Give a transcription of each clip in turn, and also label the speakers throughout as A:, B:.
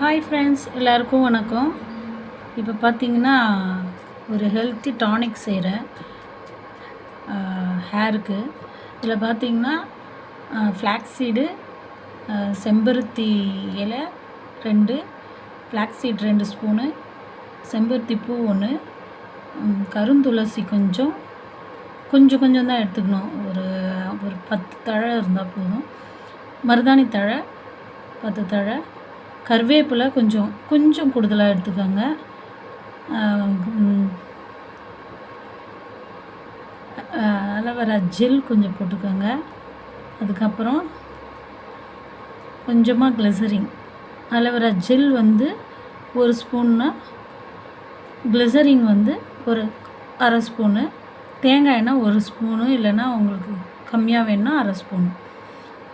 A: Hi friends, எல்லாருக்கும் வணக்கம். இப்போ பார்த்தீங்கன்னா ஒரு ஹெல்த்தி டானிக் செய்கிறேன் ஹேருக்கு. இதில் பார்த்தீங்கன்னா ஃப்ளாக்ஸ் சீடு, செம்பருத்தி இலை 2, ஃப்ளாக்ஸ் சீட் 2 ஸ்பூனு, செம்பருத்தி பூ 1, கருந்துளசி கொஞ்சம் கொஞ்சம் தான் எடுத்துக்கணும். ஒரு 10 தழை இருந்தால் போதும். மருதாணி தழை 10 தழை, கருவேப்பிலை கொஞ்சம் கூடுதலாக எடுத்துக்கோங்க. அலோவேரா ஜெல் கொஞ்சம் போட்டுக்கோங்க. அதுக்கப்புறம் கொஞ்சமாக கிளிசரின். அலோவேரா ஜெல் வந்து 1 ஸ்பூன்னா, கிளிசரின் வந்து ஒரு 1/2 ஸ்பூனு, தேங்காய் எண்ணெய் 1 ஸ்பூனு, இல்லைன்னா உங்களுக்கு கம்மியாக வேணுன்னா 1/2 ஸ்பூனு.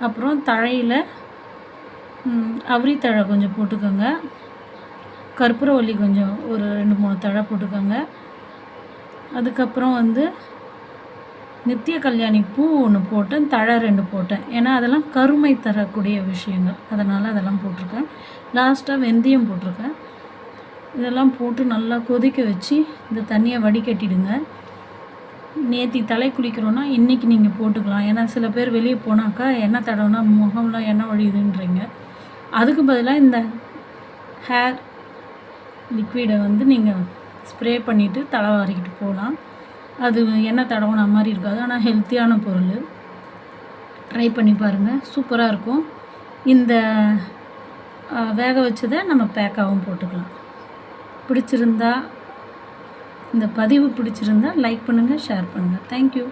A: அப்புறம் தழையில் அவரித்தழை கொஞ்சம் போட்டுக்கோங்க. கற்பூரவள்ளி கொஞ்சம் ஒரு 2-3 தழை போட்டுக்கோங்க. அதுக்கப்புறம் வந்து நித்திய கல்யாணி பூ 1 போட்டேன், தழை 2 போட்டேன். ஏன்னா அதெல்லாம் கருமை தரக்கூடிய விஷயங்கள், அதனால் அதெல்லாம் போட்டிருக்கேன். லாஸ்ட்டாக வெந்தயம் போட்டிருக்கேன். இதெல்லாம் போட்டு நல்லா கொதிக்க வச்சு இந்த தண்ணியை வடிகட்டிடுங்க. நேற்று தலை குளிக்கிறோன்னா இன்றைக்கி நீங்கள் போட்டுக்கலாம். ஏன்னா சில பேர் வெளியே போனாக்கா எண்ணெய் தடவைனா முகம்லாம் எண்ணெய் வழியுதுன்றீங்க. அதுக்கு பதிலாக இந்த ஹேர் லிக்விடை வந்து நீங்கள் ஸ்ப்ரே பண்ணிவிட்டு தலை வாரிக்கிட்டு போகலாம். அது எண்ணெய் தடவுன மாதிரி இருக்காது, ஆனால் ஹெல்த்தியான பொருள். ட்ரை பண்ணி பாருங்கள், சூப்பராக இருக்கும். இந்த வேக வச்சதை நம்ம பேக்காகவும் போட்டுக்கலாம். பிடிச்சிருந்தா, இந்த பதிவு பிடிச்சிருந்தா லைக் பண்ணுங்கள், ஷேர் பண்ணுங்கள். தேங்க்யூ.